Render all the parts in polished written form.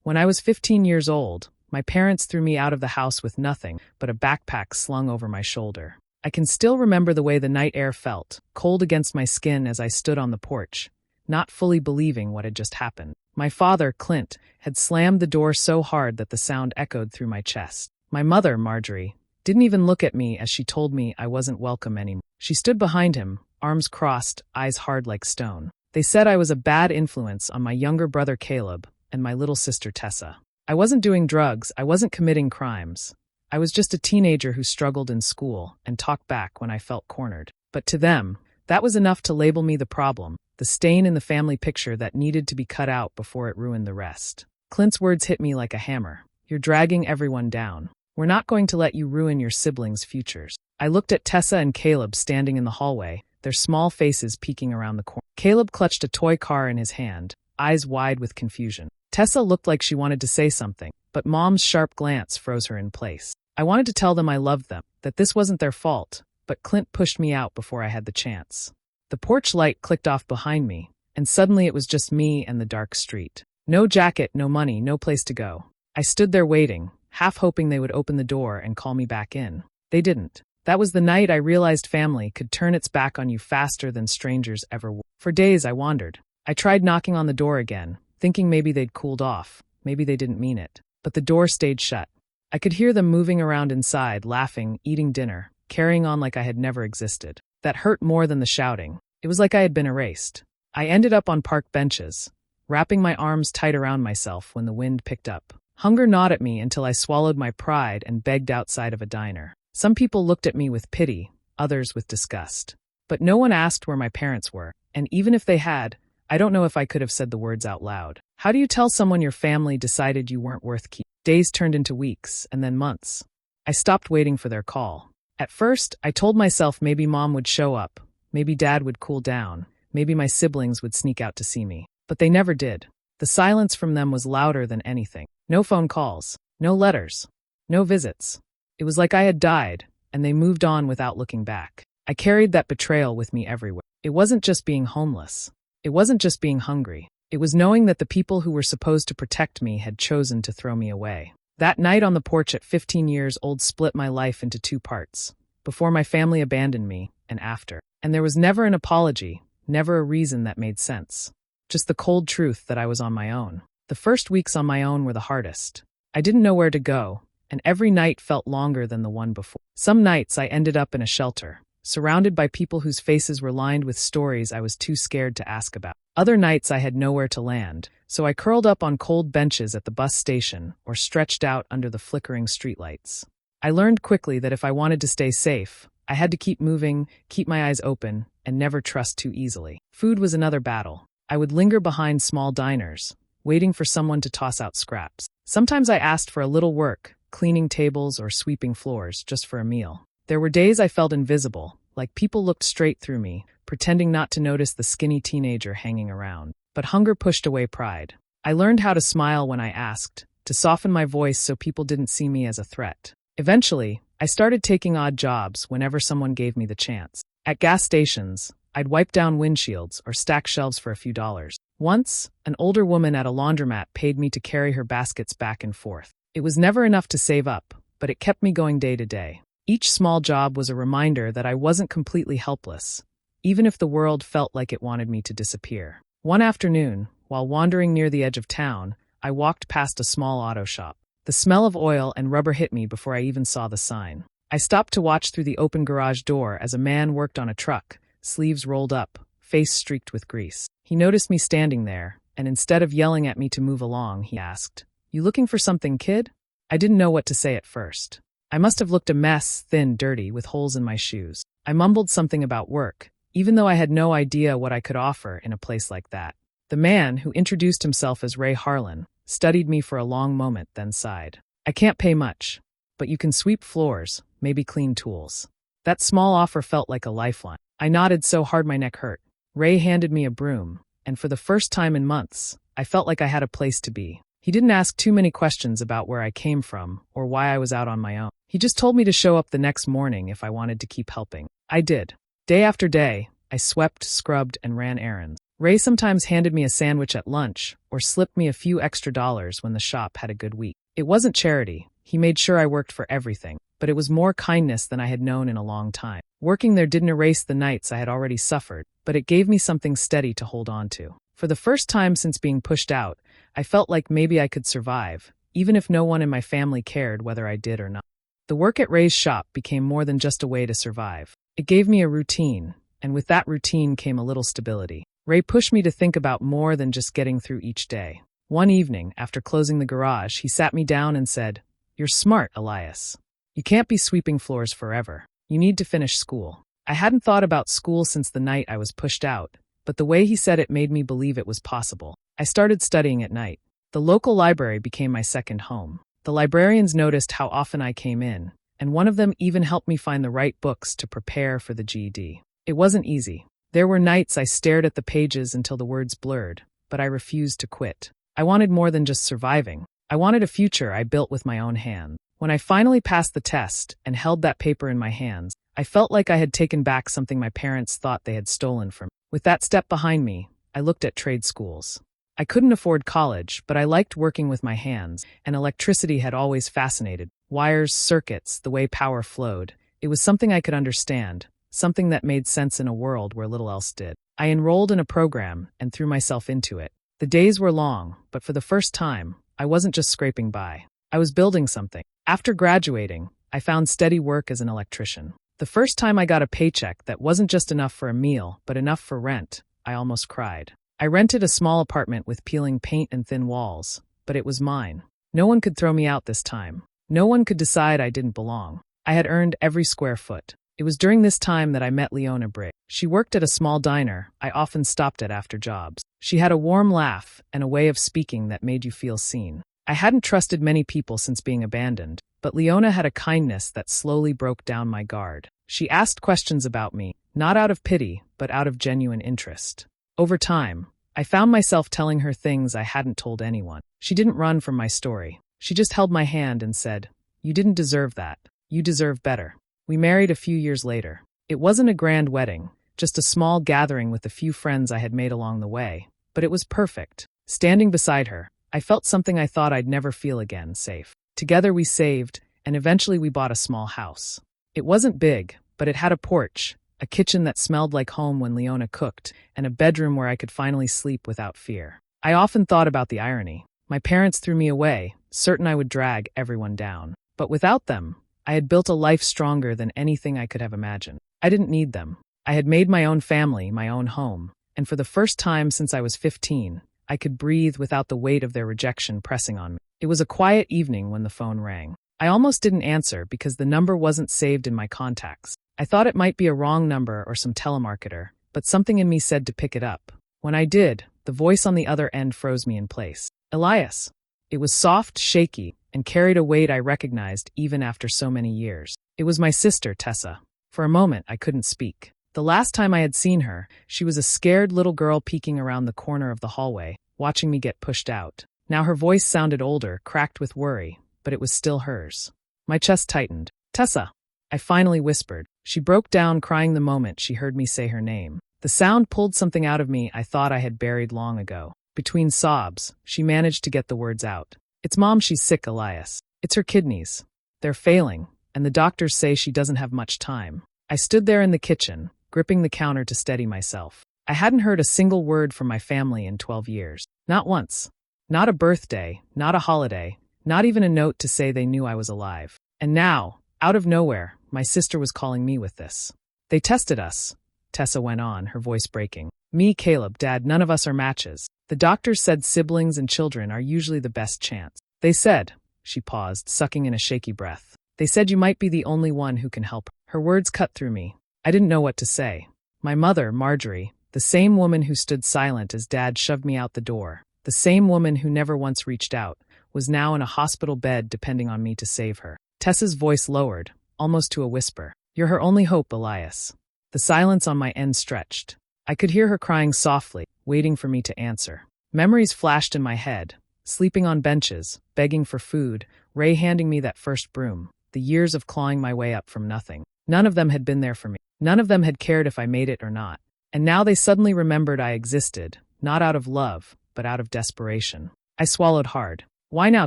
When I was 15 years old, my parents threw me out of the house with nothing but a backpack slung over my shoulder. I can still remember the way the night air felt, cold against my skin as I stood on the porch, not fully believing what had just happened. My father, Clint, had slammed the door so hard that the sound echoed through my chest. My mother, Marjorie, didn't even look at me as she told me I wasn't welcome anymore. She stood behind him, arms crossed, eyes hard like stone. They said I was a bad influence on my younger brother Caleb and my little sister Tessa. I wasn't doing drugs, I wasn't committing crimes. I was just a teenager who struggled in school and talked back when I felt cornered. But to them, that was enough to label me the problem, the stain in the family picture that needed to be cut out before it ruined the rest. Clint's words hit me like a hammer. You're dragging everyone down. We're not going to let you ruin your siblings' futures. I looked at Tessa and Caleb standing in the hallway, their small faces peeking around the corner. Caleb clutched a toy car in his hand, eyes wide with confusion. Tessa looked like she wanted to say something, but Mom's sharp glance froze her in place. I wanted to tell them I loved them, that this wasn't their fault, but Clint pushed me out before I had the chance. The porch light clicked off behind me, and suddenly it was just me and the dark street. No jacket, no money, no place to go. I stood there waiting, half hoping they would open the door and call me back in. They didn't. That was the night I realized family could turn its back on you faster than strangers ever would. For days I wandered. I tried knocking on the door again, thinking maybe they'd cooled off, maybe they didn't mean it. But the door stayed shut. I could hear them moving around inside, laughing, eating dinner, carrying on like I had never existed. That hurt more than the shouting. It was like I had been erased. I ended up on park benches, wrapping my arms tight around myself when the wind picked up. Hunger gnawed at me until I swallowed my pride and begged outside of a diner. Some people looked at me with pity, others with disgust. But no one asked where my parents were, and even if they had, I don't know if I could have said the words out loud. How do you tell someone your family decided you weren't worth keeping? Days turned into weeks, and then months. I stopped waiting for their call. At first, I told myself maybe Mom would show up, maybe Dad would cool down, maybe my siblings would sneak out to see me. But they never did. The silence from them was louder than anything. No phone calls, no letters, no visits. It was like I had died, and they moved on without looking back. I carried that betrayal with me everywhere. It wasn't just being homeless. It wasn't just being hungry. It was knowing that the people who were supposed to protect me had chosen to throw me away. That night on the porch at 15 years old split my life into two parts. Before my family abandoned me, and after. And there was never an apology, never a reason that made sense. Just the cold truth that I was on my own. The first weeks on my own were the hardest. I didn't know where to go, and every night felt longer than the one before. Some nights I ended up in a shelter, surrounded by people whose faces were lined with stories I was too scared to ask about. Other nights I had nowhere to land, so I curled up on cold benches at the bus station or stretched out under the flickering streetlights. I learned quickly that if I wanted to stay safe, I had to keep moving, keep my eyes open, and never trust too easily. Food was another battle. I would linger behind small diners, waiting for someone to toss out scraps. Sometimes I asked for a little work, cleaning tables or sweeping floors, just for a meal. There were days I felt invisible, like people looked straight through me, pretending not to notice the skinny teenager hanging around. But hunger pushed away pride. I learned how to smile when I asked, to soften my voice so people didn't see me as a threat. Eventually, I started taking odd jobs whenever someone gave me the chance. At gas stations, I'd wipe down windshields or stack shelves for a few dollars. Once, an older woman at a laundromat paid me to carry her baskets back and forth. It was never enough to save up, but it kept me going day to day. Each small job was a reminder that I wasn't completely helpless, even if the world felt like it wanted me to disappear. One afternoon, while wandering near the edge of town, I walked past a small auto shop. The smell of oil and rubber hit me before I even saw the sign. I stopped to watch through the open garage door as a man worked on a truck, sleeves rolled up, face streaked with grease. He noticed me standing there, and instead of yelling at me to move along, he asked, "You looking for something, kid?" I didn't know what to say at first. I must have looked a mess, thin, dirty, with holes in my shoes. I mumbled something about work, even though I had no idea what I could offer in a place like that. The man, who introduced himself as Ray Harlan, studied me for a long moment, then sighed. "I can't pay much, but you can sweep floors, maybe clean tools." That small offer felt like a lifeline. I nodded so hard my neck hurt. Ray handed me a broom, and for the first time in months, I felt like I had a place to be. He didn't ask too many questions about where I came from or why I was out on my own. He just told me to show up the next morning if I wanted to keep helping. I did. Day after day, I swept, scrubbed, and ran errands. Ray sometimes handed me a sandwich at lunch or slipped me a few extra dollars when the shop had a good week. It wasn't charity. He made sure I worked for everything, but it was more kindness than I had known in a long time. Working there didn't erase the nights I had already suffered, but it gave me something steady to hold on to. For the first time since being pushed out, I felt like maybe I could survive, even if no one in my family cared whether I did or not. The work at Ray's shop became more than just a way to survive. It gave me a routine, and with that routine came a little stability. Ray pushed me to think about more than just getting through each day. One evening, after closing the garage, he sat me down and said, "You're smart, Elias. You can't be sweeping floors forever. You need to finish school." I hadn't thought about school since the night I was pushed out, but the way he said it made me believe it was possible. I started studying at night. The local library became my second home. The librarians noticed how often I came in, and one of them even helped me find the right books to prepare for the GED. It wasn't easy. There were nights I stared at the pages until the words blurred, but I refused to quit. I wanted more than just surviving. I wanted a future I built with my own hands. When I finally passed the test and held that paper in my hands, I felt like I had taken back something my parents thought they had stolen from me. With that step behind me, I looked at trade schools. I couldn't afford college, but I liked working with my hands, and electricity had always fascinated. Wires, circuits, the way power flowed. It was something I could understand, something that made sense in a world where little else did. I enrolled in a program and threw myself into it. The days were long, but for the first time, I wasn't just scraping by. I was building something. After graduating, I found steady work as an electrician. The first time I got a paycheck that wasn't just enough for a meal, but enough for rent, I almost cried. I rented a small apartment with peeling paint and thin walls, but it was mine. No one could throw me out this time. No one could decide I didn't belong. I had earned every square foot. It was during this time that I met Leona Brick. She worked at a small diner I often stopped at after jobs. She had a warm laugh and a way of speaking that made you feel seen. I hadn't trusted many people since being abandoned, but Leona had a kindness that slowly broke down my guard. She asked questions about me, not out of pity, but out of genuine interest. Over time, I found myself telling her things I hadn't told anyone. She didn't run from my story. She just held my hand and said, "You didn't deserve that. You deserve better." We married a few years later. It wasn't a grand wedding, just a small gathering with a few friends I had made along the way, but it was perfect. Standing beside her, I felt something I thought I'd never feel again, safe. Together we saved, and eventually we bought a small house. It wasn't big, but it had a porch, a kitchen that smelled like home when Leona cooked, and a bedroom where I could finally sleep without fear. I often thought about the irony. My parents threw me away, certain I would drag everyone down. But without them, I had built a life stronger than anything I could have imagined. I didn't need them. I had made my own family, my own home, and for the first time since I was 15, I could breathe without the weight of their rejection pressing on me. It was a quiet evening when the phone rang. I almost didn't answer because the number wasn't saved in my contacts. I thought it might be a wrong number or some telemarketer, but something in me said to pick it up. When I did, the voice on the other end froze me in place. "Elias." It was soft, shaky, and carried a weight I recognized even after so many years. It was my sister, Tessa. For a moment, I couldn't speak. The last time I had seen her, she was a scared little girl peeking around the corner of the hallway, watching me get pushed out. Now her voice sounded older, cracked with worry, but it was still hers. My chest tightened. "Tessa," I finally whispered. She broke down, crying the moment she heard me say her name. The sound pulled something out of me I thought I had buried long ago. Between sobs, she managed to get the words out. "It's Mom, she's sick, Elias. It's her kidneys. They're failing, and the doctors say she doesn't have much time." I stood there in the kitchen, gripping the counter to steady myself. I hadn't heard a single word from my family in 12 years. Not once. Not a birthday, not a holiday, not even a note to say they knew I was alive. And now, out of nowhere, my sister was calling me with this. "They tested us," Tessa went on, her voice breaking. "Me, Caleb, Dad, none of us are matches. The doctors said siblings and children are usually the best chance. They said," she paused, sucking in a shaky breath, "they said you might be the only one who can help." Her words cut through me. I didn't know what to say. My mother, Marjorie, the same woman who stood silent as Dad shoved me out the door, the same woman who never once reached out, was now in a hospital bed depending on me to save her. Tessa's voice lowered, almost to a whisper. "You're her only hope, Elias." The silence on my end stretched. I could hear her crying softly, waiting for me to answer. Memories flashed in my head. Sleeping on benches, begging for food, Ray handing me that first broom, the years of clawing my way up from nothing. None of them had been there for me. None of them had cared if I made it or not. And now they suddenly remembered I existed, not out of love, but out of desperation. I swallowed hard. Why now,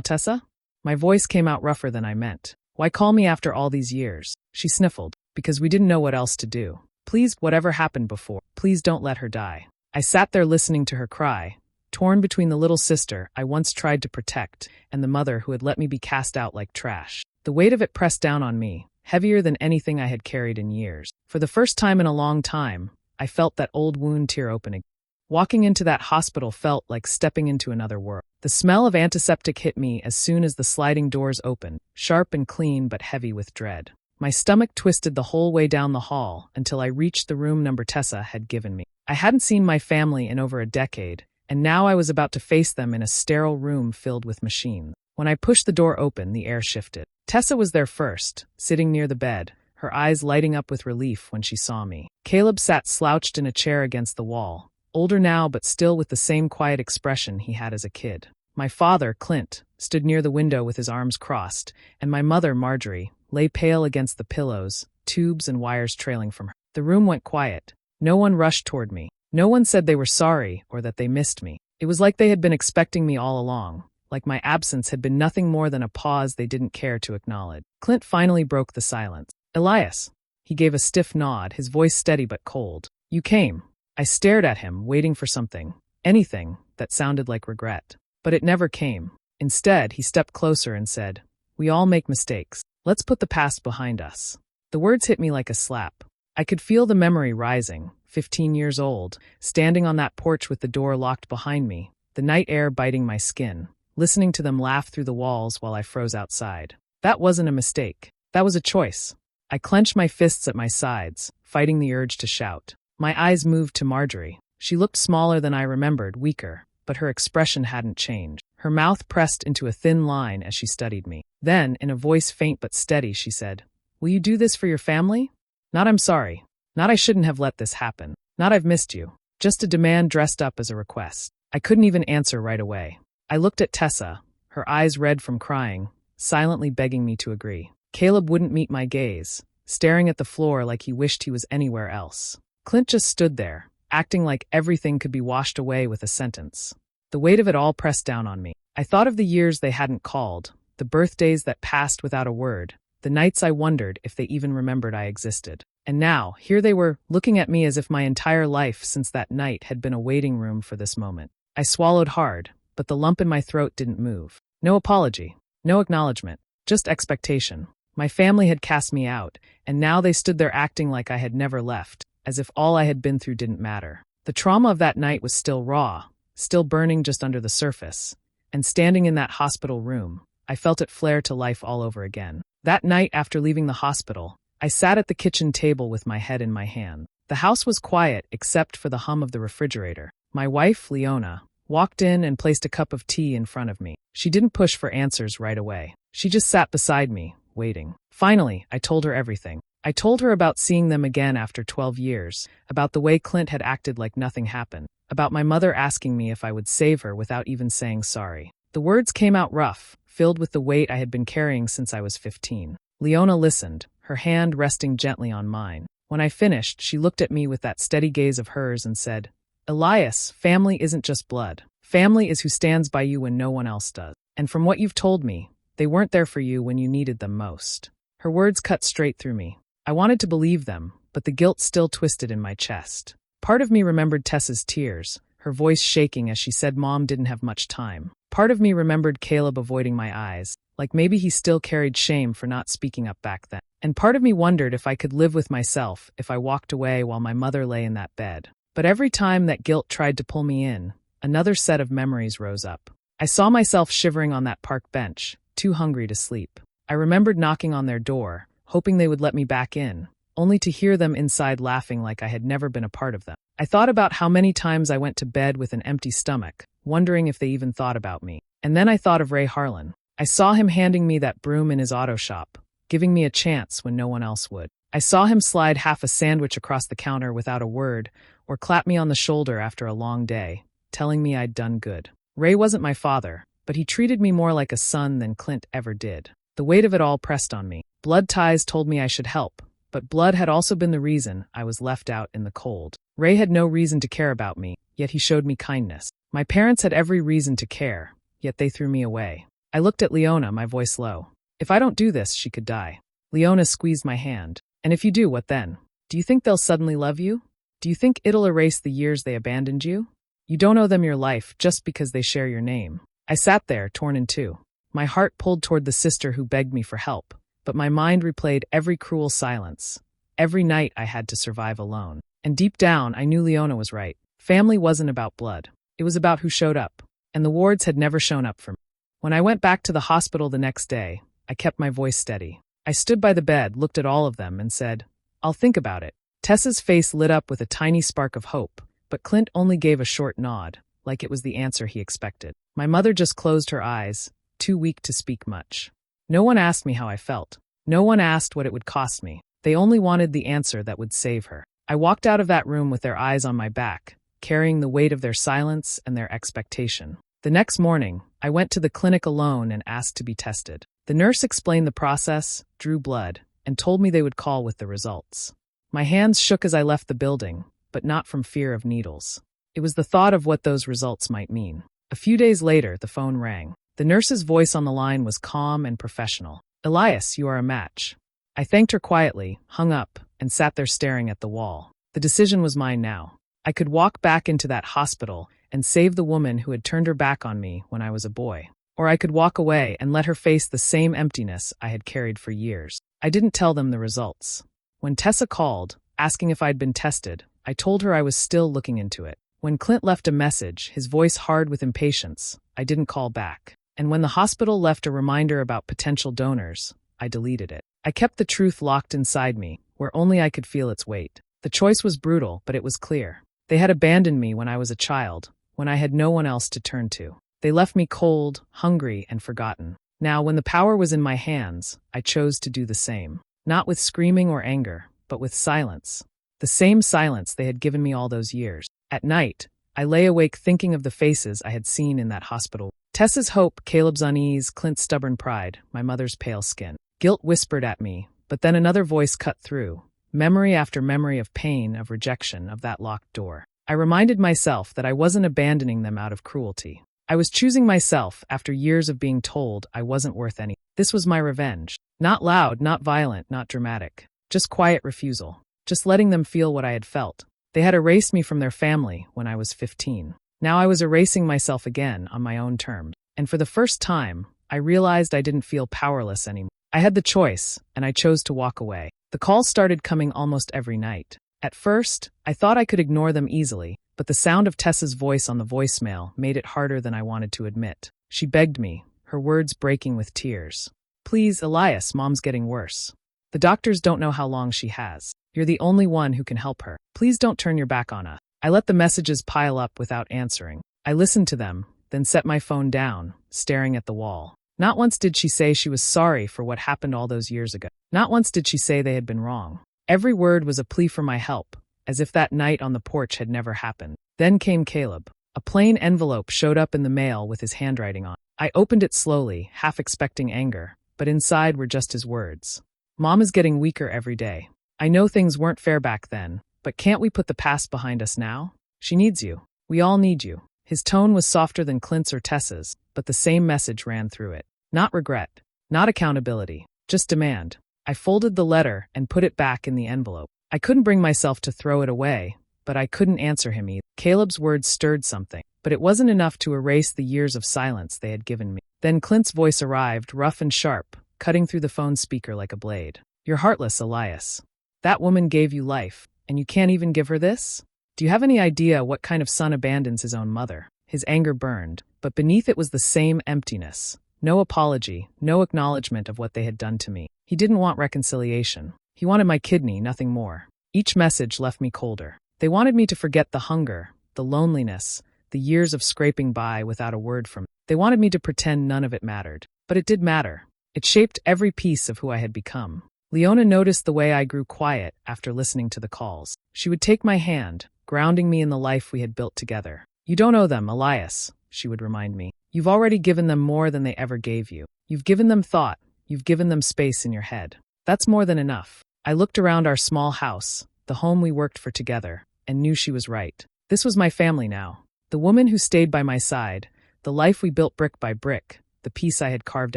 Tessa? My voice came out rougher than I meant. Why call me after all these years? She sniffled. Because we didn't know what else to do. Please, whatever happened before, please don't let her die. I sat there listening to her cry, torn between the little sister I once tried to protect and the mother who had let me be cast out like trash. The weight of it pressed down on me, heavier than anything I had carried in years. For the first time in a long time, I felt that old wound tear opening. Walking into that hospital felt like stepping into another world. The smell of antiseptic hit me as soon as the sliding doors opened, sharp and clean but heavy with dread. My stomach twisted the whole way down the hall until I reached the room number Tessa had given me. I hadn't seen my family in over a decade, and now I was about to face them in a sterile room filled with machines. When I pushed the door open, the air shifted. Tessa was there first, sitting near the bed, her eyes lighting up with relief when she saw me. Caleb sat slouched in a chair against the wall, older now but still with the same quiet expression he had as a kid. My father, Clint, stood near the window with his arms crossed, and my mother, Marjorie, lay pale against the pillows, tubes and wires trailing from her. The room went quiet. No one rushed toward me. No one said they were sorry or that they missed me. It was like they had been expecting me all along, like my absence had been nothing more than a pause they didn't care to acknowledge. Clint finally broke the silence. Elias. He gave a stiff nod, his voice steady but cold. You came. I stared at him, waiting for something, anything, that sounded like regret. But it never came. Instead, he stepped closer and said, We all make mistakes. Let's put the past behind us. The words hit me like a slap. I could feel the memory rising, 15 years old, standing on that porch with the door locked behind me, the night air biting my skin, listening to them laugh through the walls while I froze outside. That wasn't a mistake. That was a choice. I clenched my fists at my sides, fighting the urge to shout. My eyes moved to Marjorie. She looked smaller than I remembered, weaker, but her expression hadn't changed. Her mouth pressed into a thin line as she studied me. Then, in a voice faint but steady, she said, Will you do this for your family? Not I'm sorry. Not I shouldn't have let this happen. Not I've missed you. Just a demand dressed up as a request. I couldn't even answer right away. I looked at Tessa, her eyes red from crying, silently begging me to agree. Caleb wouldn't meet my gaze, staring at the floor like he wished he was anywhere else. Clint just stood there, acting like everything could be washed away with a sentence. The weight of it all pressed down on me. I thought of the years they hadn't called, the birthdays that passed without a word, the nights I wondered if they even remembered I existed. And now, here they were, looking at me as if my entire life since that night had been a waiting room for this moment. I swallowed hard, but the lump in my throat didn't move. No apology, no acknowledgement, just expectation. My family had cast me out, and now they stood there acting like I had never left, as if all I had been through didn't matter. The trauma of that night was still raw, still burning just under the surface, and standing in that hospital room, I felt it flare to life all over again. That night after leaving the hospital, I sat at the kitchen table with my head in my hand. The house was quiet except for the hum of the refrigerator. My wife, Leona, walked in and placed a cup of tea in front of me. She didn't push for answers right away. She just sat beside me, waiting. Finally, I told her everything. I told her about seeing them again after 12 years, about the way Clint had acted like nothing happened, about my mother asking me if I would save her without even saying sorry. The words came out rough, filled with the weight I had been carrying since I was 15. Leona listened, her hand resting gently on mine. When I finished, she looked at me with that steady gaze of hers and said, Elias, family isn't just blood. Family is who stands by you when no one else does. And from what you've told me, they weren't there for you when you needed them most. Her words cut straight through me. I wanted to believe them, but the guilt still twisted in my chest. Part of me remembered Tessa's tears, her voice shaking as she said Mom didn't have much time. Part of me remembered Caleb avoiding my eyes, like maybe he still carried shame for not speaking up back then. And part of me wondered if I could live with myself if I walked away while my mother lay in that bed. But every time that guilt tried to pull me in, another set of memories rose up. I saw myself shivering on that park bench, too hungry to sleep. I remembered knocking on their door, hoping they would let me back in, only to hear them inside laughing like I had never been a part of them. I thought about how many times I went to bed with an empty stomach, wondering if they even thought about me. And then I thought of Ray Harlan. I saw him handing me that broom in his auto shop, giving me a chance when no one else would. I saw him slide half a sandwich across the counter without a word, or clap me on the shoulder after a long day, telling me I'd done good. Ray wasn't my father, but he treated me more like a son than Clint ever did. The weight of it all pressed on me. Blood ties told me I should help, But blood had also been the reason I was left out in the cold. Ray had no reason to care about me, yet he showed me kindness. My parents had every reason to care, yet they threw me away. I looked at Leona, my voice low. If I don't do this, she could die. Leona squeezed my hand. And if you do, what then? Do you think they'll suddenly love you? Do you think it'll erase the years they abandoned you? You don't owe them your life just because they share your name. I sat there, torn in two. My heart pulled toward the sister who begged me for help, but my mind replayed every cruel silence, every night I had to survive alone. And deep down, I knew Leona was right. Family wasn't about blood. It was about who showed up, and the wards had never shown up for me. When I went back to the hospital the next day, I kept my voice steady. I stood by the bed, looked at all of them, and said, "I'll think about it." Tessa's face lit up with a tiny spark of hope, but Clint only gave a short nod, like it was the answer he expected. My mother just closed her eyes, too weak to speak much. No one asked me how I felt. No one asked what it would cost me. They only wanted the answer that would save her. I walked out of that room with their eyes on my back, carrying the weight of their silence and their expectation. The next morning, I went to the clinic alone and asked to be tested. The nurse explained the process, drew blood, and told me they would call with the results. My hands shook as I left the building, but not from fear of needles. It was the thought of what those results might mean. A few days later, the phone rang. The nurse's voice on the line was calm and professional. "Elias, you are a match." I thanked her quietly, hung up, and sat there staring at the wall. The decision was mine now. I could walk back into that hospital and save the woman who had turned her back on me when I was a boy. Or I could walk away and let her face the same emptiness I had carried for years. I didn't tell them the results. When Tessa called, asking if I'd been tested, I told her I was still looking into it. When Clint left a message, his voice hard with impatience, I didn't call back. And when the hospital left a reminder about potential donors, I deleted it. I kept the truth locked inside me, where only I could feel its weight. The choice was brutal, but it was clear. They had abandoned me when I was a child, when I had no one else to turn to. They left me cold, hungry, and forgotten. Now, when the power was in my hands, I chose to do the same. Not with screaming or anger, but with silence. The same silence they had given me all those years. At night, I lay awake thinking of the faces I had seen in that hospital. Tessa's hope, Caleb's unease, Clint's stubborn pride, my mother's pale skin. Guilt whispered at me, but then another voice cut through. Memory after memory of pain, of rejection, of that locked door. I reminded myself that I wasn't abandoning them out of cruelty. I was choosing myself after years of being told I wasn't worth any. This was my revenge. Not loud, not violent, not dramatic. Just quiet refusal. Just letting them feel what I had felt. They had erased me from their family when I was 15. Now I was erasing myself again on my own terms. And for the first time, I realized I didn't feel powerless anymore. I had the choice, and I chose to walk away. The calls started coming almost every night. At first, I thought I could ignore them easily, but the sound of Tessa's voice on the voicemail made it harder than I wanted to admit. She begged me, her words breaking with tears. "Please, Elias, Mom's getting worse. The doctors don't know how long she has. You're the only one who can help her. Please don't turn your back on us." I let the messages pile up without answering. I listened to them, then set my phone down, staring at the wall. Not once did she say she was sorry for what happened all those years ago. Not once did she say they had been wrong. Every word was a plea for my help, as if that night on the porch had never happened. Then came Caleb. A plain envelope showed up in the mail with his handwriting on it. I opened it slowly, half expecting anger, but inside were just his words. "Mom is getting weaker every day. I know things weren't fair back then, but can't we put the past behind us now? She needs you. We all need you." His tone was softer than Clint's or Tessa's, but the same message ran through it. Not regret, not accountability, just demand. I folded the letter and put it back in the envelope. I couldn't bring myself to throw it away, but I couldn't answer him either. Caleb's words stirred something, but it wasn't enough to erase the years of silence they had given me. Then Clint's voice arrived, rough and sharp, cutting through the phone speaker like a blade. "You're heartless, Elias. That woman gave you life, and you can't even give her this? Do you have any idea what kind of son abandons his own mother?" His anger burned, but beneath it was the same emptiness. No apology, no acknowledgement of what they had done to me. He didn't want reconciliation. He wanted my kidney, nothing more. Each message left me colder. They wanted me to forget the hunger, the loneliness, the years of scraping by without a word from me. They wanted me to pretend none of it mattered. But it did matter. It shaped every piece of who I had become. Leona noticed the way I grew quiet after listening to the calls. She would take my hand, grounding me in the life we had built together. "You don't owe them, Elias," she would remind me. "You've already given them more than they ever gave you. You've given them thought. You've given them space in your head. That's more than enough." I looked around our small house, the home we worked for together, and knew she was right. This was my family now. The woman who stayed by my side, the life we built brick by brick, the peace I had carved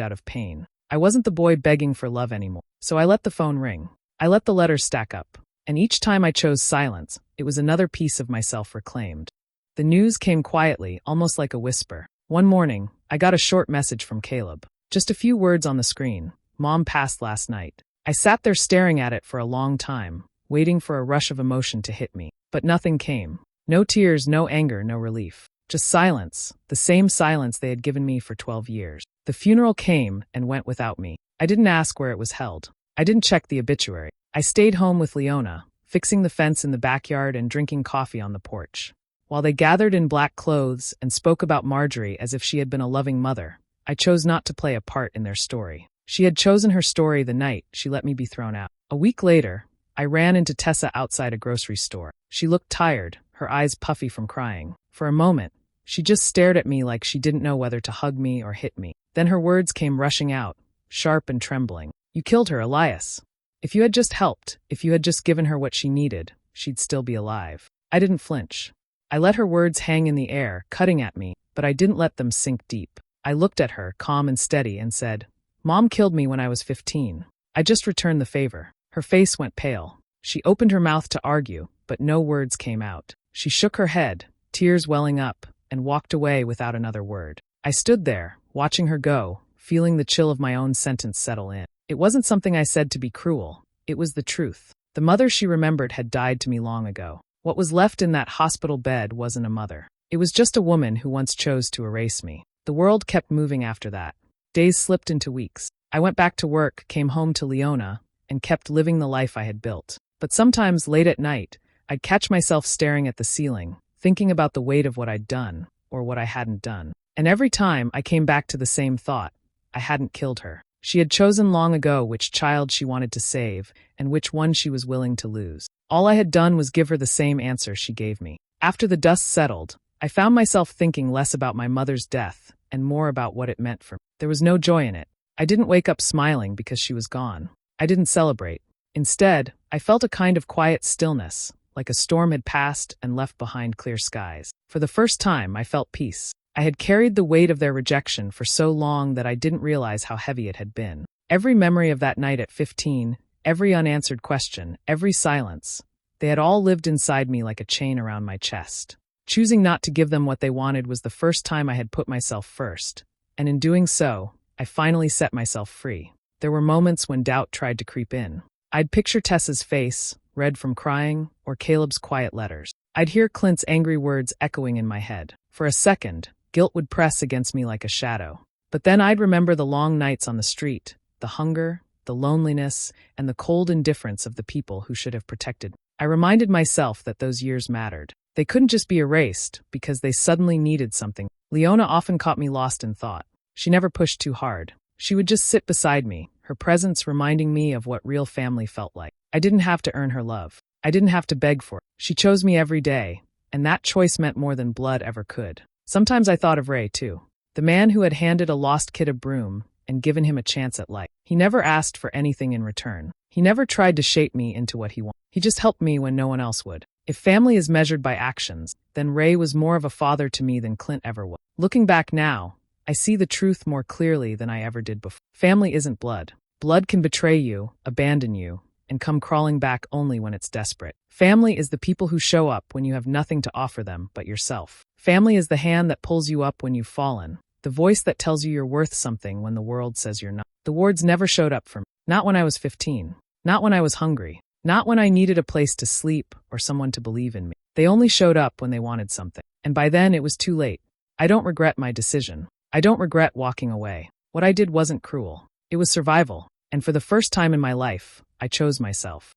out of pain. I wasn't the boy begging for love anymore. So I let the phone ring. I let the letters stack up. And each time I chose silence, it was another piece of myself reclaimed. The news came quietly, almost like a whisper. One morning, I got a short message from Caleb. Just a few words on the screen. Mom passed last night. I sat there staring at it for a long time, waiting for a rush of emotion to hit me. But nothing came. No tears, no anger, no relief. Just silence, the same silence they had given me for 12 years. The funeral came and went without me. I didn't ask where it was held. I didn't check the obituary. I stayed home with Leona, fixing the fence in the backyard and drinking coffee on the porch. While they gathered in black clothes and spoke about Marjorie as if she had been a loving mother, I chose not to play a part in their story. She had chosen her story the night she let me be thrown out. A week later, I ran into Tessa outside a grocery store. She looked tired, her eyes puffy from crying. For a moment, she just stared at me like she didn't know whether to hug me or hit me. Then her words came rushing out, sharp and trembling. "You killed her, Elias. If you had just helped, if you had just given her what she needed, she'd still be alive." I didn't flinch. I let her words hang in the air, cutting at me, but I didn't let them sink deep. I looked at her, calm and steady, and said, "Mom killed me when I was 15. I just returned the favor." Her face went pale. She opened her mouth to argue, but no words came out. She shook her head, tears welling up, and walked away without another word. I stood there, watching her go, feeling the chill of my own sentence settle in. It wasn't something I said to be cruel. It was the truth. The mother she remembered had died to me long ago. What was left in that hospital bed wasn't a mother. It was just a woman who once chose to erase me. The world kept moving after that. Days slipped into weeks. I went back to work, came home to Leona, and kept living the life I had built. But sometimes, late at night, I'd catch myself staring at the ceiling, thinking about the weight of what I'd done, or what I hadn't done. And every time I came back to the same thought: I hadn't killed her. She had chosen long ago which child she wanted to save, and which one she was willing to lose. All I had done was give her the same answer she gave me. After the dust settled, I found myself thinking less about my mother's death, and more about what it meant for me. There was no joy in it. I didn't wake up smiling because she was gone. I didn't celebrate. Instead, I felt a kind of quiet stillness, like a storm had passed and left behind clear skies. For the first time, I felt peace. I had carried the weight of their rejection for so long that I didn't realize how heavy it had been. Every memory of that night at 15, every unanswered question, every silence, they had all lived inside me like a chain around my chest. Choosing not to give them what they wanted was the first time I had put myself first, and in doing so, I finally set myself free. There were moments when doubt tried to creep in. I'd picture Tessa's face, red from crying, or Caleb's quiet letters. I'd hear Clint's angry words echoing in my head. For a second, guilt would press against me like a shadow. But then I'd remember the long nights on the street, the hunger, the loneliness, and the cold indifference of the people who should have protected me. I reminded myself that those years mattered. They couldn't just be erased because they suddenly needed something. Leona often caught me lost in thought. She never pushed too hard. She would just sit beside me, her presence reminding me of what real family felt like. I didn't have to earn her love. I didn't have to beg for it. She chose me every day, and that choice meant more than blood ever could. Sometimes I thought of Ray, too. The man who had handed a lost kid a broom and given him a chance at life. He never asked for anything in return. He never tried to shape me into what he wanted. He just helped me when no one else would. If family is measured by actions, then Ray was more of a father to me than Clint ever was. Looking back now, I see the truth more clearly than I ever did before. Family isn't blood. Blood can betray you, abandon you, and come crawling back only when it's desperate. Family is the people who show up when you have nothing to offer them but yourself. Family is the hand that pulls you up when you've fallen, the voice that tells you you're worth something when the world says you're not. The words never showed up for me. Not when I was 15. Not when I was hungry. Not when I needed a place to sleep or someone to believe in me. They only showed up when they wanted something. And by then it was too late. I don't regret my decision. I don't regret walking away. What I did wasn't cruel. It was survival. And for the first time in my life, I chose myself.